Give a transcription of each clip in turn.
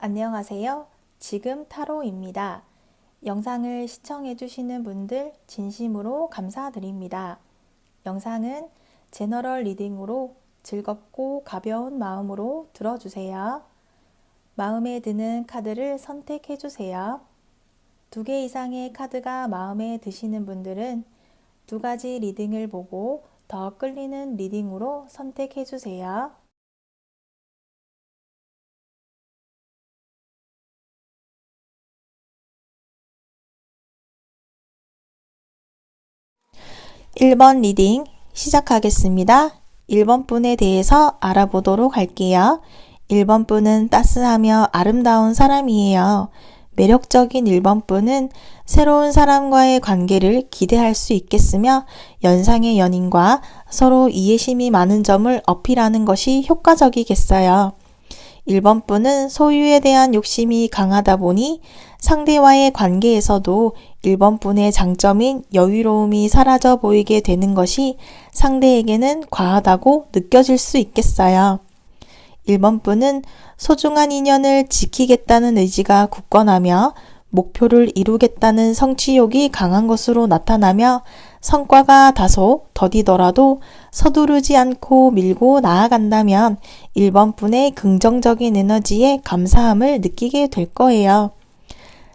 안녕하세요. 지금 타로입니다. 영상을 시청해주시는 분들 진심으로 감사드립니다. 영상은 제너럴 리딩으로 즐겁고 가벼운 마음으로 들어주세요. 마음에 드는 카드를 선택해주세요. 2개 이상의 카드가 마음에 드시는 분들은 2가지 리딩을 보고 더 끌리는 리딩으로 선택해주세요. (1번) 리딩 시작하겠습니다. 1번 분에 대해서 알아보도록 할게요. 1번 분은 따스하며 아름다운 사람이에요. 매력적인 1번 분은 새로운 사람과의 관계를 기대할 수 있겠으며 연상의 연인과 서로 이해심이 많은 점을 어필하는 것이 효과적이겠어요. 1번 분은 소유에 대한 욕심이 강하다 보니 상대와의 관계에서도 1번 분의 장점인 여유로움이 사라져 보이게 되는 것이 상대에게는 과하다고 느껴질 수 있겠어요. 1번 분은 소중한 인연을 지키겠다는 의지가 굳건하며 목표를 이루겠다는 성취욕이 강한 것으로 나타나며 성과가 다소 더디더라도 서두르지 않고 밀고 나아간다면 1번 분의 긍정적인 에너지에 감사함을 느끼게 될 거예요.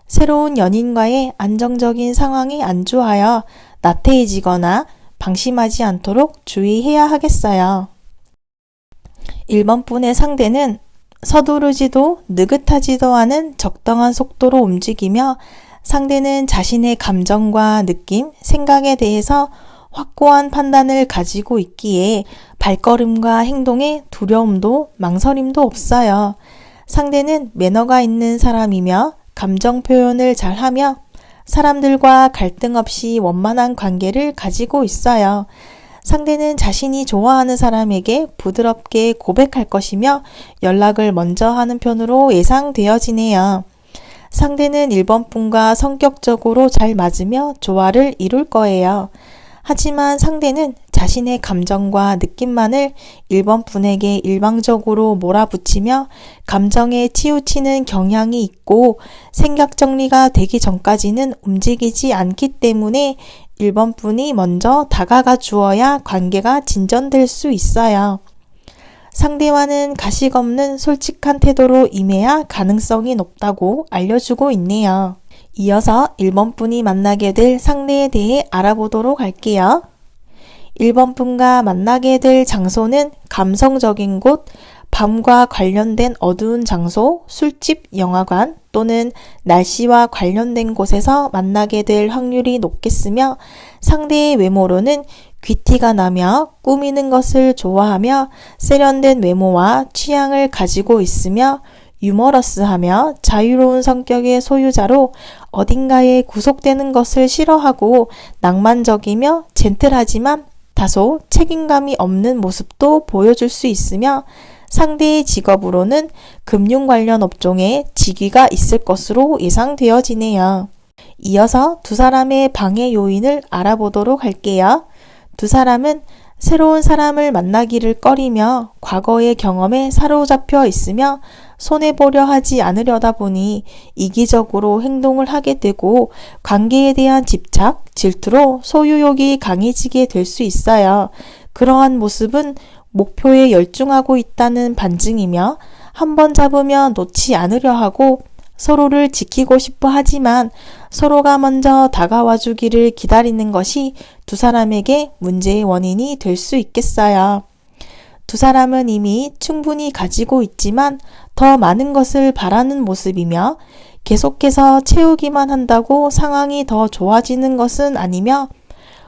새로운 연인과의 안정적인 상황이 안주하여 나태해지거나 방심하지 않도록 주의해야 하겠어요. 1번 분의 상대는 서두르지도 느긋하지도 않은 적당한 속도로 움직이며 상대는 자신의 감정과 느낌, 생각에 대해서 확고한 판단을 가지고 있기에 발걸음과 행동에 두려움도 망설임도 없어요. 상대는 매너가 있는 사람이며 감정 표현을 잘하며 사람들과 갈등 없이 원만한 관계를 가지고 있어요. 상대는 자신이 좋아하는 사람에게 부드럽게 고백할 것이며 연락을 먼저 하는 편으로 예상되어지네요. 상대는 1번 분과 성격적으로 잘 맞으며 조화를 이룰 거예요. 하지만 상대는 자신의 감정과 느낌만을 1번 분에게 일방적으로 몰아붙이며 감정에 치우치는 경향이 있고 생각 정리가 되기 전까지는 움직이지 않기 때문에 1번 분이 먼저 다가가 주어야 관계가 진전될 수 있어요. 상대와는 가식 없는 솔직한 태도로 임해야 가능성이 높다고 알려주고 있네요. 이어서 1번 분이 만나게 될 상대에 대해 알아보도록 할게요. 1번 분과 만나게 될 장소는 감성적인 곳, 밤과 관련된 어두운 장소, 술집, 영화관 또는 날씨와 관련된 곳에서 만나게 될 확률이 높겠으며 상대의 외모로는 귀티가 나며 꾸미는 것을 좋아하며 세련된 외모와 취향을 가지고 있으며 유머러스하며 자유로운 성격의 소유자로 어딘가에 구속되는 것을 싫어하고 낭만적이며 젠틀하지만 다소 책임감이 없는 모습도 보여줄 수 있으며 상대의 직업으로는 금융 관련 업종에 직위가 있을 것으로 예상되어지네요. 이어서 두 사람의 방해 요인을 알아보도록 할게요. 두 사람은 새로운 사람을 만나기를 꺼리며 과거의 경험에 사로잡혀 있으며 손해보려 하지 않으려다 보니 이기적으로 행동을 하게 되고 관계에 대한 집착, 질투로 소유욕이 강해지게 될 수 있어요. 그러한 모습은 목표에 열중하고 있다는 반증이며 한번 잡으면 놓지 않으려 하고 서로를 지키고 싶어 하지만 서로가 먼저 다가와 주기를 기다리는 것이 두 사람에게 문제의 원인이 될 수 있겠어요. 두 사람은 이미 충분히 가지고 있지만 더 많은 것을 바라는 모습이며 계속해서 채우기만 한다고 상황이 더 좋아지는 것은 아니며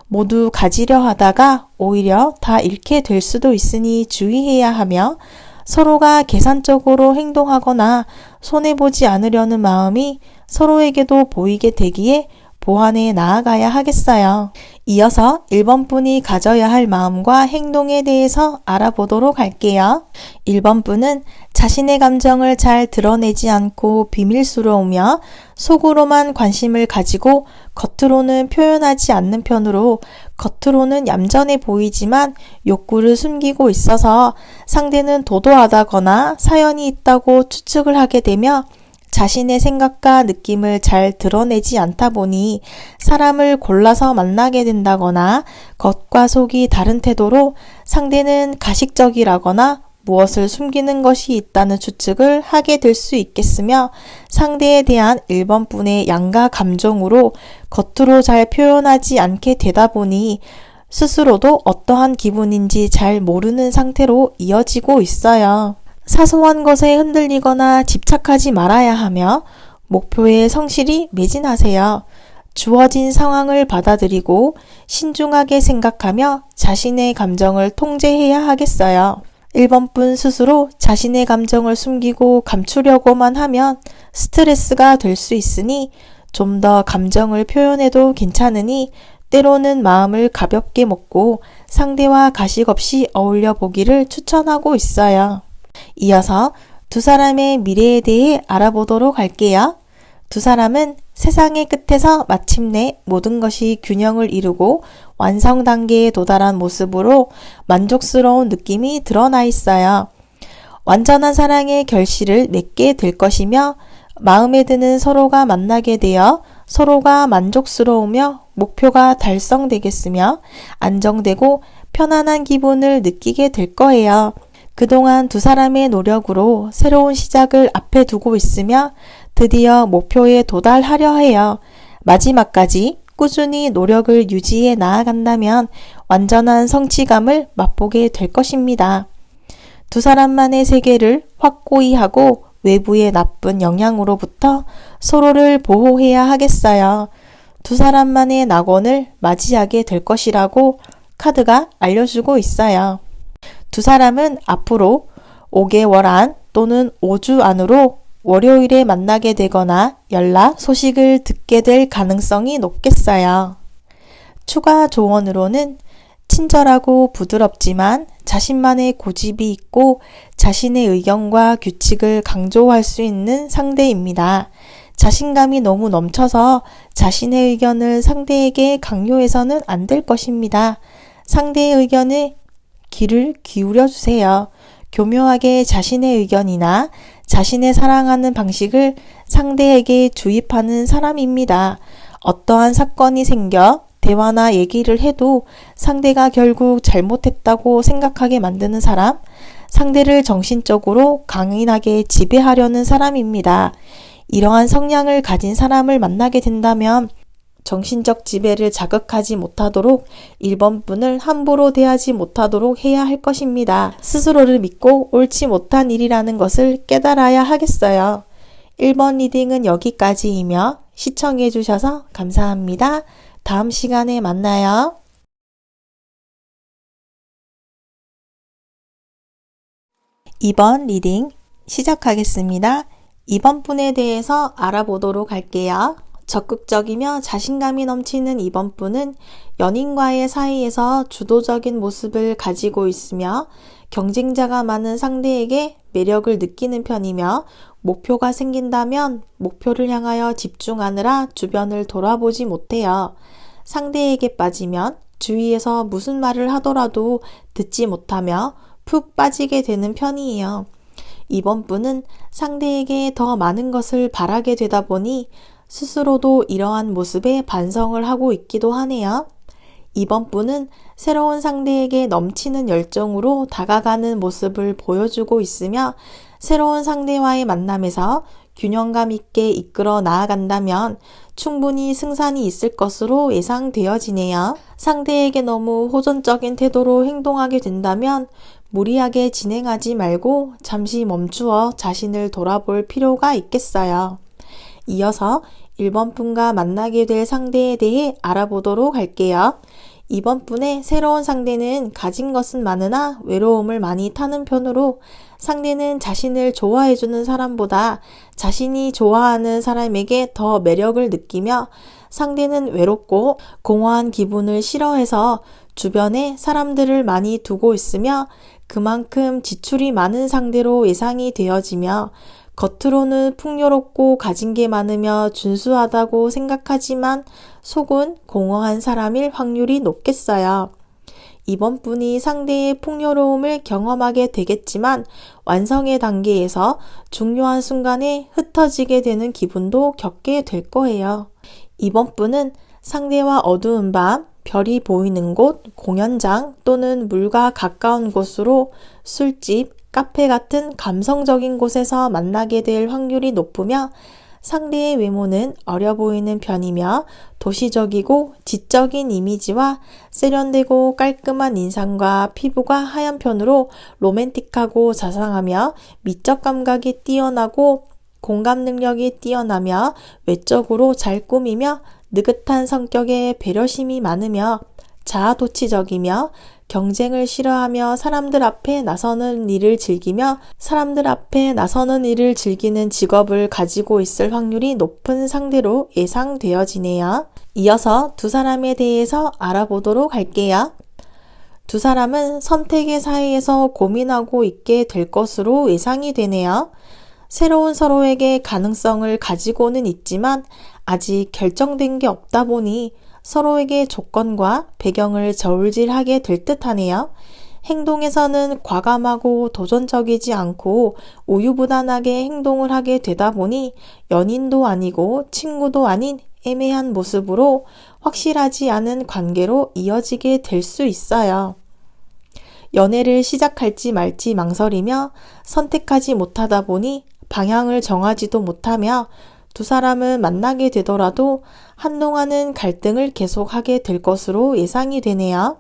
모두 가지려 하다가 오히려 다 잃게 될 수도 있으니 주의해야 하며 서로가 계산적으로 행동하거나 손해보지 않으려는 마음이 서로에게도 보이게 되기에 보완해 나아가야 하겠어요. 이어서 1번 분이 가져야 할 마음과 행동에 대해서 알아보도록 할게요. 1번 분은 자신의 감정을 잘 드러내지 않고 비밀스러우며 속으로만 관심을 가지고 겉으로는 표현하지 않는 편으로 겉으로는 얌전해 보이지만 욕구를 숨기고 있어서 상대는 도도하다거나 사연이 있다고 추측을 하게 되며 자신의 생각과 느낌을 잘 드러내지 않다 보니 사람을 골라서 만나게 된다거나 겉과 속이 다른 태도로 상대는 가식적이라거나 무엇을 숨기는 것이 있다는 추측을 하게 될 수 있겠으며 상대에 대한 1번 분의 양가 감정으로 겉으로 잘 표현하지 않게 되다 보니 스스로도 어떠한 기분인지 잘 모르는 상태로 이어지고 있어요. 사소한 것에 흔들리거나 집착하지 말아야 하며 목표에 성실히 매진하세요. 주어진 상황을 받아들이고 신중하게 생각하며 자신의 감정을 통제해야 하겠어요. 1번 분 스스로 자신의 감정을 숨기고 감추려고만 하면 스트레스가 될 수 있으니 좀 더 감정을 표현해도 괜찮으니 때로는 마음을 가볍게 먹고 상대와 가식 없이 어울려 보기를 추천하고 있어요. 이어서 두 사람의 미래에 대해 알아보도록 할게요. 두 사람은 세상의 끝에서 마침내 모든 것이 균형을 이루고 완성 단계에 도달한 모습으로 만족스러운 느낌이 드러나 있어요. 완전한 사랑의 결실을 맺게 될 것이며 마음에 드는 서로가 만나게 되어 서로가 만족스러우며 목표가 달성되겠으며 안정되고 편안한 기분을 느끼게 될 거예요. 그동안 두 사람의 노력으로 새로운 시작을 앞에 두고 있으며 드디어 목표에 도달하려 해요. 마지막까지 꾸준히 노력을 유지해 나아간다면 완전한 성취감을 맛보게 될 것입니다. 두 사람만의 세계를 확고히 하고 외부의 나쁜 영향으로부터 서로를 보호해야 하겠어요. 두 사람만의 낙원을 맞이하게 될 것이라고 카드가 알려주고 있어요. 두 사람은 앞으로 5개월 안 또는 5주 안으로 월요일에 만나게 되거나 연락 소식을 듣게 될 가능성이 높겠어요. 추가 조언으로는 친절하고 부드럽지만 자신만의 고집이 있고 자신의 의견과 규칙을 강조할 수 있는 상대입니다. 자신감이 너무 넘쳐서 자신의 의견을 상대에게 강요해서는 안 될 것입니다. 상대의 의견에 귀를 기울여 주세요. 교묘하게 자신의 의견이나 자신의 사랑하는 방식을 상대에게 주입하는 사람입니다. 어떠한 사건이 생겨 대화나 얘기를 해도 상대가 결국 잘못했다고 생각하게 만드는 사람, 상대를 정신적으로 강인하게 지배하려는 사람입니다. 이러한 성향을 가진 사람을 만나게 된다면 정신적 지배를 자극하지 못하도록 1번 분을 함부로 대하지 못하도록 해야 할 것입니다. 스스로를 믿고 옳지 못한 일이라는 것을 깨달아야 하겠어요. 1번 리딩은 여기까지이며 시청해 주셔서 감사합니다. 다음 시간에 만나요. 2번 리딩 시작하겠습니다. 2번 분에 대해서 알아보도록 할게요. 적극적이며 자신감이 넘치는 2번 분은 연인과의 사이에서 주도적인 모습을 가지고 있으며 경쟁자가 많은 상대에게 매력을 느끼는 편이며 목표가 생긴다면 목표를 향하여 집중하느라 주변을 돌아보지 못해요. 상대에게 빠지면 주위에서 무슨 말을 하더라도 듣지 못하며 푹 빠지게 되는 편이에요. 2번 분은 상대에게 더 많은 것을 바라게 되다 보니 스스로도 이러한 모습에 반성을 하고 있기도 하네요. 2번 분은 새로운 상대에게 넘치는 열정으로 다가가는 모습을 보여주고 있으며 새로운 상대와의 만남에서 균형감 있게 이끌어 나아간다면 충분히 승산이 있을 것으로 예상되어지네요. 상대에게 너무 호전적인 태도로 행동하게 된다면 무리하게 진행하지 말고 잠시 멈추어 자신을 돌아볼 필요가 있겠어요. 이어서 1번 분과 만나게 될 상대에 대해 알아보도록 할게요. 2번 분의 새로운 상대는 가진 것은 많으나 외로움을 많이 타는 편으로 상대는 자신을 좋아해주는 사람보다 자신이 좋아하는 사람에게 더 매력을 느끼며 상대는 외롭고 공허한 기분을 싫어해서 주변에 사람들을 많이 두고 있으며 그만큼 지출이 많은 상대로 예상이 되어지며 겉으로는 풍요롭고 가진 게 많으며 준수하다고 생각하지만 속은 공허한 사람일 확률이 높겠어요. 이번 분이 상대의 풍요로움을 경험하게 되겠지만 완성의 단계에서 중요한 순간에 흩어지게 되는 기분도 겪게 될 거예요. 이번 분은 상대와 어두운 밤, 별이 보이는 곳, 공연장 또는 물과 가까운 곳으로 술집, 카페 같은 감성적인 곳에서 만나게 될 확률이 높으며 상대의 외모는 어려 보이는 편이며 도시적이고 지적인 이미지와 세련되고 깔끔한 인상과 피부가 하얀 편으로 로맨틱하고 자상하며 미적 감각이 뛰어나고 공감 능력이 뛰어나며 외적으로 잘 꾸미며 느긋한 성격에 배려심이 많으며 자아도취적이며 경쟁을 싫어하며 사람들 앞에 나서는 일을 즐기는 직업을 가지고 있을 확률이 높은 상대로 예상되어지네요. 이어서 두 사람에 대해서 알아보도록 할게요. 두 사람은 선택의 사이에서 고민하고 있게 될 것으로 예상이 되네요. 새로운 서로에게 가능성을 가지고는 있지만 아직 결정된 게 없다 보니 서로에게 조건과 배경을 저울질하게 될 듯하네요. 행동에서는 과감하고 도전적이지 않고 우유부단하게 행동을 하게 되다 보니 연인도 아니고 친구도 아닌 애매한 모습으로 확실하지 않은 관계로 이어지게 될 수 있어요. 연애를 시작할지 말지 망설이며 선택하지 못하다 보니 방향을 정하지도 못하며 두 사람은 만나게 되더라도 한동안은 갈등을 계속하게 될 것으로 예상이 되네요.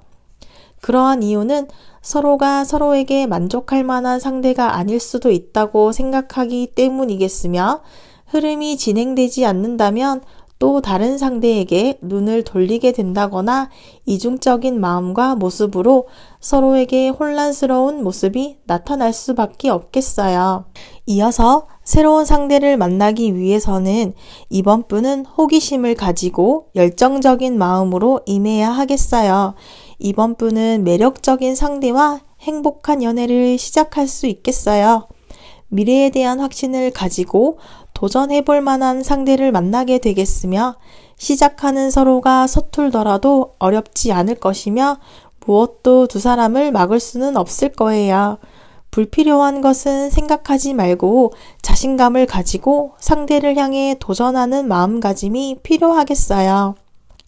그러한 이유는 서로가 서로에게 만족할 만한 상대가 아닐 수도 있다고 생각하기 때문이겠으며 흐름이 진행되지 않는다면 또 다른 상대에게 눈을 돌리게 된다거나 이중적인 마음과 모습으로 서로에게 혼란스러운 모습이 나타날 수밖에 없겠어요. 이어서 새로운 상대를 만나기 위해서는 이번 분은 호기심을 가지고 열정적인 마음으로 임해야 하겠어요. 이번 분은 매력적인 상대와 행복한 연애를 시작할 수 있겠어요. 미래에 대한 확신을 가지고 도전해볼 만한 상대를 만나게 되겠으며 시작하는 서로가 서툴더라도 어렵지 않을 것이며 무엇도 두 사람을 막을 수는 없을 거예요. 불필요한 것은 생각하지 말고 자신감을 가지고 상대를 향해 도전하는 마음가짐이 필요하겠어요.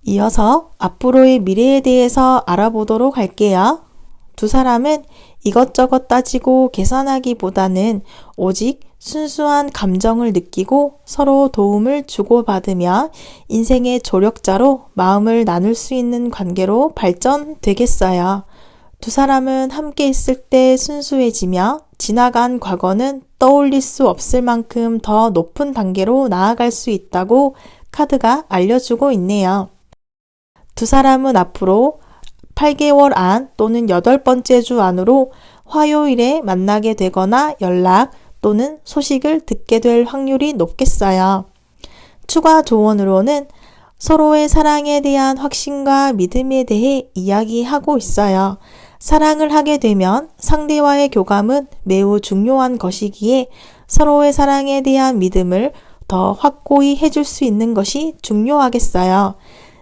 이어서 앞으로의 미래에 대해서 알아보도록 할게요. 두 사람은 이것저것 따지고 계산하기보다는 오직 순수한 감정을 느끼고 서로 도움을 주고받으며 인생의 조력자로 마음을 나눌 수 있는 관계로 발전되겠어요. 두 사람은 함께 있을 때 순수해지며 지나간 과거는 떠올릴 수 없을 만큼 더 높은 단계로 나아갈 수 있다고 카드가 알려주고 있네요. 두 사람은 앞으로 8개월 안 또는 8번째 주 안으로 화요일에 만나게 되거나 연락 또는 소식을 듣게 될 확률이 높겠어요. 추가 조언으로는 서로의 사랑에 대한 확신과 믿음에 대해 이야기하고 있어요. 사랑을 하게 되면 상대와의 교감은 매우 중요한 것이기에 서로의 사랑에 대한 믿음을 더 확고히 해줄 수 있는 것이 중요하겠어요.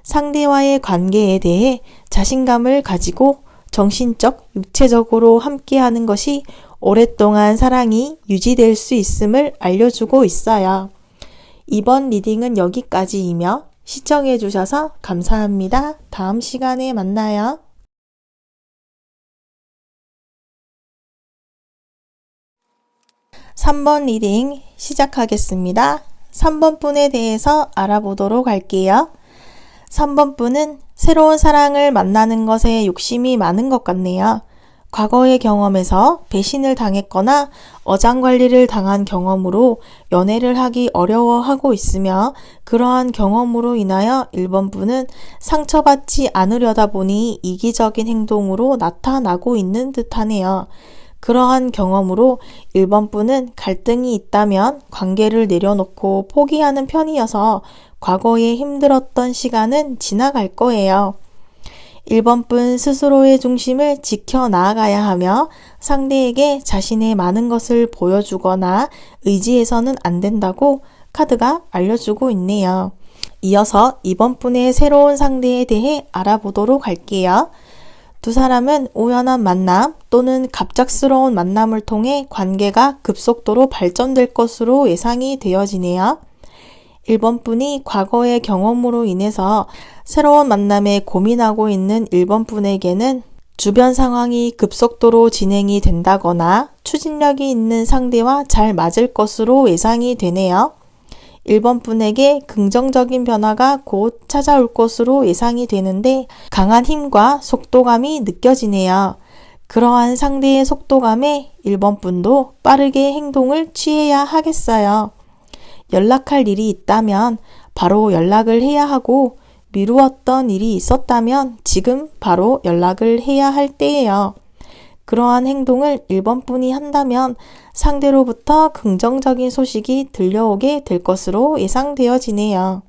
상대와의 관계에 대해 자신감을 가지고 정신적, 육체적으로 함께하는 것이 오랫동안 사랑이 유지될 수 있음을 알려주고 있어요. 이번 리딩은 여기까지이며 시청해 주셔서 감사합니다. 다음 시간에 만나요. (3번) 리딩 시작하겠습니다. 3번 분에 대해서 알아보도록 할게요. 3번 분은 새로운 사랑을 만나는 것에 욕심이 많은 것 같네요. 과거의 경험에서 배신을 당했거나 어장관리를 당한 경험으로 연애를 하기 어려워하고 있으며 그러한 경험으로 인하여 1번 분은 상처받지 않으려다 보니 이기적인 행동으로 나타나고 있는 듯하네요. 그러한 경험으로 1번 분은 갈등이 있다면 관계를 내려놓고 포기하는 편이어서 과거에 힘들었던 시간은 지나갈 거예요. 1번 분 스스로의 중심을 지켜 나아가야 하며 상대에게 자신의 많은 것을 보여주거나 의지해서는 안 된다고 카드가 알려주고 있네요. 이어서 2번 분의 새로운 상대에 대해 알아보도록 할게요. 두 사람은 우연한 만남 또는 갑작스러운 만남을 통해 관계가 급속도로 발전될 것으로 예상이 되어지네요. 1번 분이 과거의 경험으로 인해서 새로운 만남에 고민하고 있는 1번 분에게는 주변 상황이 급속도로 진행이 된다거나 추진력이 있는 상대와 잘 맞을 것으로 예상이 되네요. 1번 분에게 긍정적인 변화가 곧 찾아올 것으로 예상이 되는데 강한 힘과 속도감이 느껴지네요. 그러한 상대의 속도감에 1번 분도 빠르게 행동을 취해야 하겠어요. 연락할 일이 있다면 바로 연락을 해야 하고 미루었던 일이 있었다면 지금 바로 연락을 해야 할 때예요. 그러한 행동을 1번 분이 한다면 상대로부터 긍정적인 소식이 들려오게 될 것으로 예상되어지네요.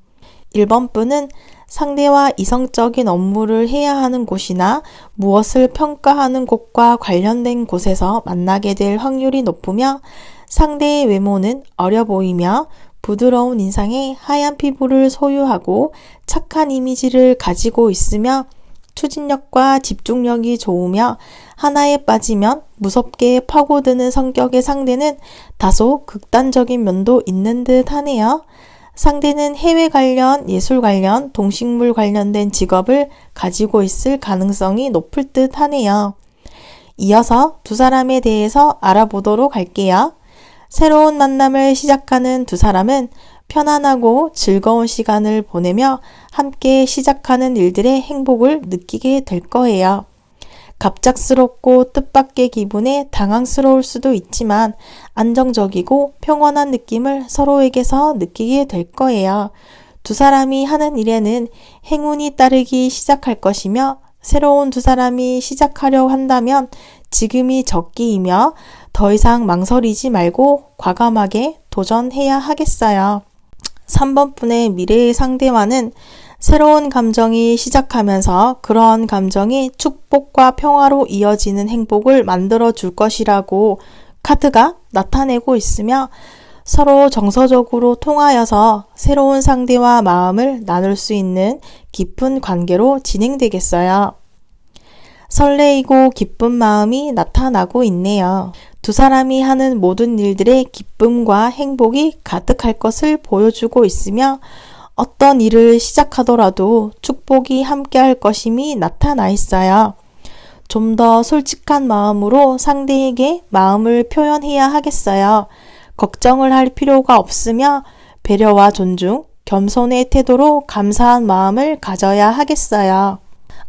1번 분은 상대와 이성적인 업무를 해야 하는 곳이나 무엇을 평가하는 곳과 관련된 곳에서 만나게 될 확률이 높으며 상대의 외모는 어려 보이며 부드러운 인상에 하얀 피부를 소유하고 착한 이미지를 가지고 있으며 추진력과 집중력이 좋으며 하나에 빠지면 무섭게 파고드는 성격의 상대는 다소 극단적인 면도 있는 듯 하네요. 상대는 해외 관련, 예술 관련, 동식물 관련된 직업을 가지고 있을 가능성이 높을 듯 하네요. 이어서 두 사람에 대해서 알아보도록 할게요. 새로운 만남을 시작하는 두 사람은 편안하고 즐거운 시간을 보내며 함께 시작하는 일들의 행복을 느끼게 될 거예요. 갑작스럽고 뜻밖의 기분에 당황스러울 수도 있지만 안정적이고 평온한 느낌을 서로에게서 느끼게 될 거예요. 두 사람이 하는 일에는 행운이 따르기 시작할 것이며 새로운 두 사람이 시작하려 한다면 지금이 적기이며 더 이상 망설이지 말고 과감하게 도전해야 하겠어요. 3번 분의 미래의 상대와는 새로운 감정이 시작하면서 그런 감정이 축복과 평화로 이어지는 행복을 만들어 줄 것이라고 카드가 나타내고 있으며 서로 정서적으로 통하여서 새로운 상대와 마음을 나눌 수 있는 깊은 관계로 진행되겠어요. 설레이고 기쁜 마음이 나타나고 있네요. 두 사람이 하는 모든 일들의 기쁨과 행복이 가득할 것을 보여주고 있으며 어떤 일을 시작하더라도 축복이 함께할 것임이 나타나 있어요. 좀 더 솔직한 마음으로 상대에게 마음을 표현해야 하겠어요. 걱정을 할 필요가 없으며 배려와 존중, 겸손의 태도로 감사한 마음을 가져야 하겠어요.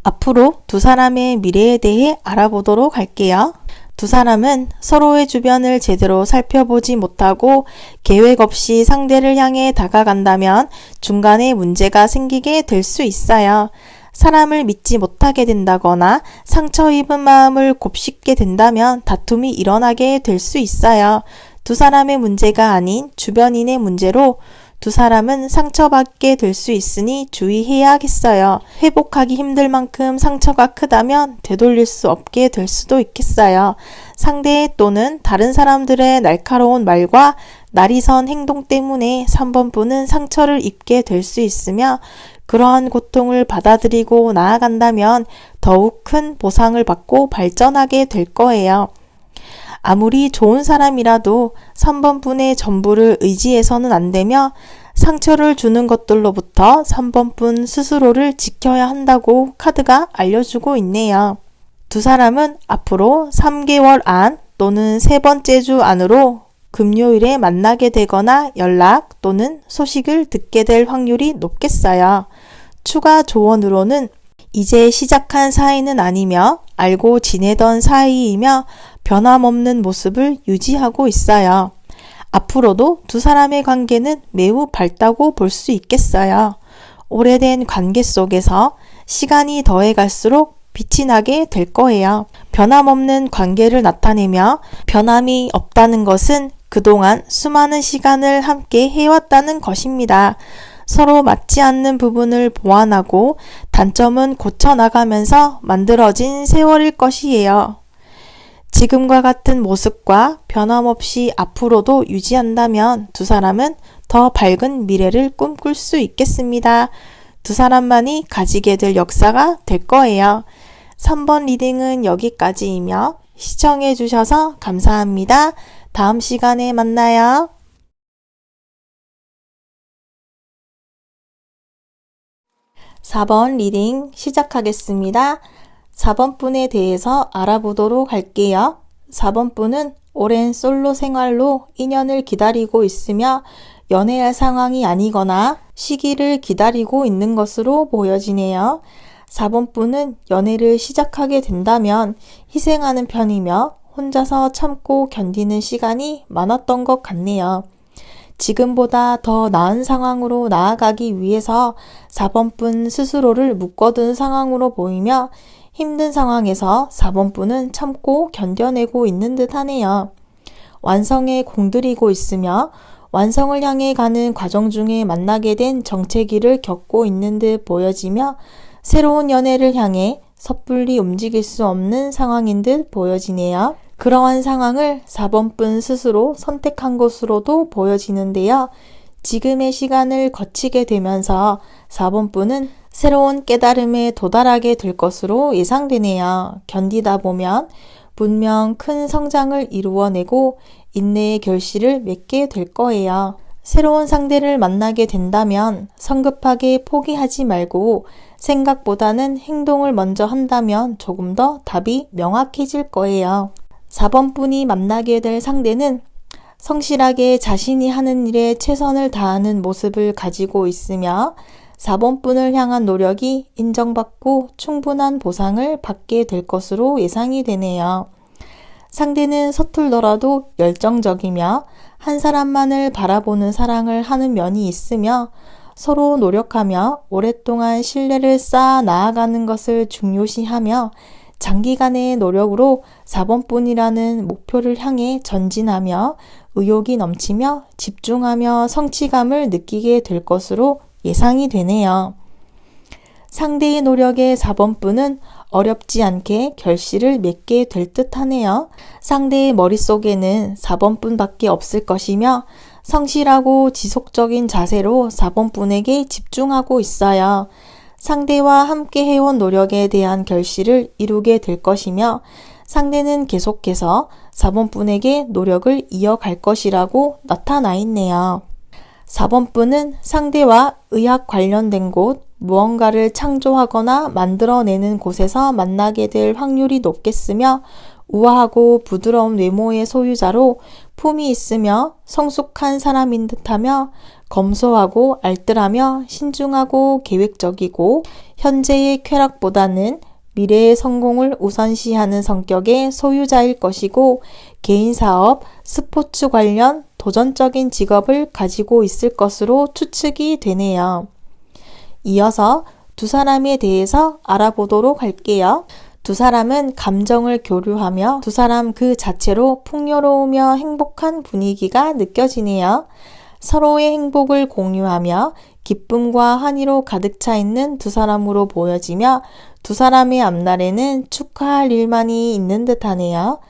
앞으로 두 사람의 미래에 대해 알아보도록 할게요. 두 사람은 서로의 주변을 제대로 살펴보지 못하고 계획 없이 상대를 향해 다가간다면 중간에 문제가 생기게 될 수 있어요. 사람을 믿지 못하게 된다거나 상처 입은 마음을 곱씹게 된다면 다툼이 일어나게 될 수 있어요. 두 사람의 문제가 아닌 주변인의 문제로 두 사람은 상처받게 될 수 있으니 주의해야겠어요. 회복하기 힘들 만큼 상처가 크다면 되돌릴 수 없게 될 수도 있겠어요. 상대 또는 다른 사람들의 날카로운 말과 날이 선 행동 때문에 3번 분은 상처를 입게 될 수 있으며 그러한 고통을 받아들이고 나아간다면 더욱 큰 보상을 받고 발전하게 될 거예요. 아무리 좋은 사람이라도 3번 분의 전부를 의지해서는 안 되며 상처를 주는 것들로부터 3번 분 스스로를 지켜야 한다고 카드가 알려주고 있네요. 두 사람은 앞으로 3개월 안 또는 세 번째 주 안으로 금요일에 만나게 되거나 연락 또는 소식을 듣게 될 확률이 높겠어요. 추가 조언으로는 이제 시작한 사이는 아니며 알고 지내던 사이이며 변함없는 모습을 유지하고 있어요. 앞으로도 두 사람의 관계는 매우 밝다고 볼 수 있겠어요. 오래된 관계 속에서 시간이 더해갈수록 빛이 나게 될 거예요. 변함없는 관계를 나타내며 변함이 없다는 것은 그동안 수많은 시간을 함께 해왔다는 것입니다. 서로 맞지 않는 부분을 보완하고 단점은 고쳐나가면서 만들어진 세월일 것이에요. 지금과 같은 모습과 변함없이 앞으로도 유지한다면 두 사람은 더 밝은 미래를 꿈꿀 수 있겠습니다. 두 사람만이 가지게 될 역사가 될 거예요. 3번 리딩은 여기까지이며 시청해 주셔서 감사합니다. 다음 시간에 만나요. 4번 리딩 시작하겠습니다. 4번 분에 대해서 알아보도록 할게요. 4번 분은 오랜 솔로 생활로 인연을 기다리고 있으며 연애할 상황이 아니거나 시기를 기다리고 있는 것으로 보여지네요. 4번 분은 연애를 시작하게 된다면 희생하는 편이며 혼자서 참고 견디는 시간이 많았던 것 같네요. 지금보다 더 나은 상황으로 나아가기 위해서 4번 분 스스로를 묶어둔 상황으로 보이며 힘든 상황에서 4번 분은 참고 견뎌내고 있는 듯 하네요. 완성에 공들이고 있으며 완성을 향해 가는 과정 중에 만나게 된 정체기를 겪고 있는 듯 보여지며 새로운 연애를 향해 섣불리 움직일 수 없는 상황인 듯 보여지네요. 그러한 상황을 4번 분 스스로 선택한 것으로도 보여지는데요. 지금의 시간을 거치게 되면서 4번 분은 새로운 깨달음에 도달하게 될 것으로 예상되네요. 견디다 보면 분명 큰 성장을 이루어내고 인내의 결실을 맺게 될 거예요. 새로운 상대를 만나게 된다면 성급하게 포기하지 말고 생각보다는 행동을 먼저 한다면 조금 더 답이 명확해질 거예요. 4번 분이 만나게 될 상대는 성실하게 자신이 하는 일에 최선을 다하는 모습을 가지고 있으며 4번 분을 향한 노력이 인정받고 충분한 보상을 받게 될 것으로 예상이 되네요. 상대는 서툴더라도 열정적이며 한 사람만을 바라보는 사랑을 하는 면이 있으며 서로 노력하며 오랫동안 신뢰를 쌓아 나아가는 것을 중요시하며 장기간의 노력으로 4번 분이라는 목표를 향해 전진하며 의욕이 넘치며 집중하며 성취감을 느끼게 될 것으로 예상이 되네요. 상대의 노력에 4번 분은 어렵지 않게 결실을 맺게 될 듯 하네요. 상대의 머릿속에는 4번 분밖에 없을 것이며 성실하고 지속적인 자세로 4번 분에게 집중하고 있어요. 상대와 함께 해온 노력에 대한 결실을 이루게 될 것이며 상대는 계속해서 4번 분에게 노력을 이어갈 것이라고 나타나 있네요. 4번 분은 상대와 의학 관련된 곳, 무언가를 창조하거나 만들어내는 곳에서 만나게 될 확률이 높겠으며 우아하고 부드러운 외모의 소유자로 품이 있으며 성숙한 사람인 듯하며 검소하고 알뜰하며 신중하고 계획적이고 현재의 쾌락보다는 미래의 성공을 우선시하는 성격의 소유자일 것이고 개인 사업, 스포츠 관련 도전적인 직업을 가지고 있을 것으로 추측이 되네요. 이어서 두 사람에 대해서 알아보도록 할게요. 두 사람은 감정을 교류하며 두 사람 그 자체로 풍요로우며 행복한 분위기가 느껴지네요. 서로의 행복을 공유하며 기쁨과 환희로 가득 차 있는 두 사람으로 보여지며 두 사람의 앞날에는 축하할 일만이 있는 듯하네요.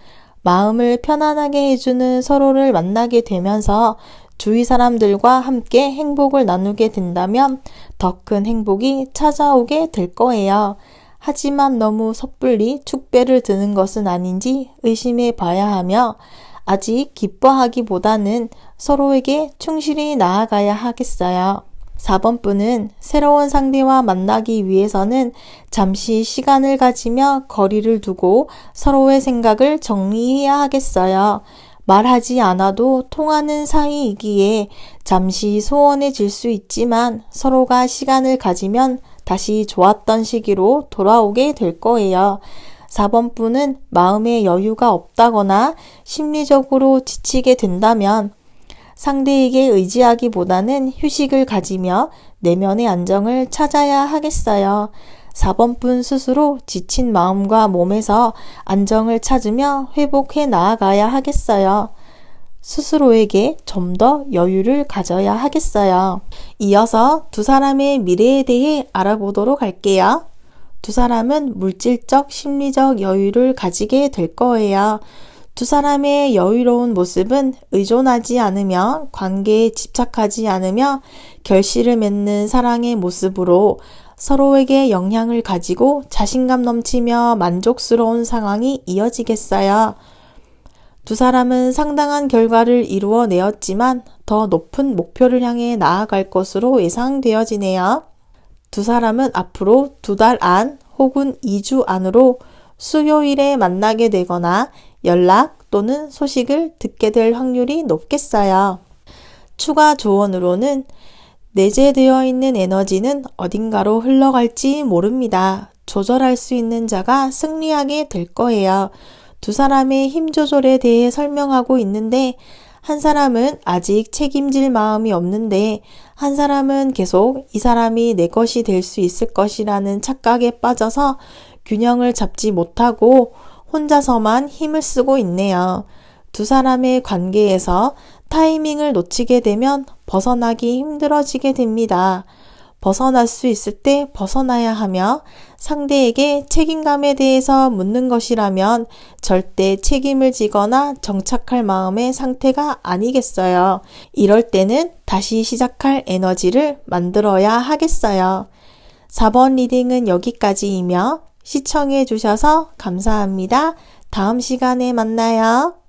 마음을 편안하게 해주는 서로를 만나게 되면서 주위 사람들과 함께 행복을 나누게 된다면 더 큰 행복이 찾아오게 될 거예요. 하지만 너무 섣불리 축배를 드는 것은 아닌지 의심해 봐야 하며 아직 기뻐하기보다는 서로에게 충실히 나아가야 하겠어요. 4번 분은 새로운 상대와 만나기 위해서는 잠시 시간을 가지며 거리를 두고 서로의 생각을 정리해야 하겠어요. 말하지 않아도 통하는 사이이기에 잠시 소원해질 수 있지만 서로가 시간을 가지면 다시 좋았던 시기로 돌아오게 될 거예요. 4번 분은 마음에 여유가 없다거나 심리적으로 지치게 된다면 상대에게 의지하기보다는 휴식을 가지며 내면의 안정을 찾아야 하겠어요. 4번분 스스로 지친 마음과 몸에서 안정을 찾으며 회복해 나아가야 하겠어요. 스스로에게 좀 더 여유를 가져야 하겠어요. 이어서 두 사람의 미래에 대해 알아보도록 할게요. 두 사람은 물질적, 심리적 여유를 가지게 될 거예요. 두 사람의 여유로운 모습은 의존하지 않으며 관계에 집착하지 않으며 결실을 맺는 사랑의 모습으로 서로에게 영향을 가지고 자신감 넘치며 만족스러운 상황이 이어지겠어요. 두 사람은 상당한 결과를 이루어내었지만 더 높은 목표를 향해 나아갈 것으로 예상되어지네요. 두 사람은 앞으로 2달 안 혹은 2주 안으로 수요일에 만나게 되거나 연락 또는 소식을 듣게 될 확률이 높겠어요. 추가 조언으로는 내재되어 있는 에너지는 어딘가로 흘러갈지 모릅니다. 조절할 수 있는 자가 승리하게 될 거예요. 두 사람의 힘 조절에 대해 설명하고 있는데 한 사람은 아직 책임질 마음이 없는데 한 사람은 계속 이 사람이 내 것이 될 수 있을 것이라는 착각에 빠져서 균형을 잡지 못하고 혼자서만 힘을 쓰고 있네요. 두 사람의 관계에서 타이밍을 놓치게 되면 벗어나기 힘들어지게 됩니다. 벗어날 수 있을 때 벗어나야 하며 상대에게 책임감에 대해서 묻는 것이라면 절대 책임을 지거나 정착할 마음의 상태가 아니겠어요. 이럴 때는 다시 시작할 에너지를 만들어야 하겠어요. 4번 리딩은 여기까지이며 시청해 주셔서 감사합니다. 다음 시간에 만나요.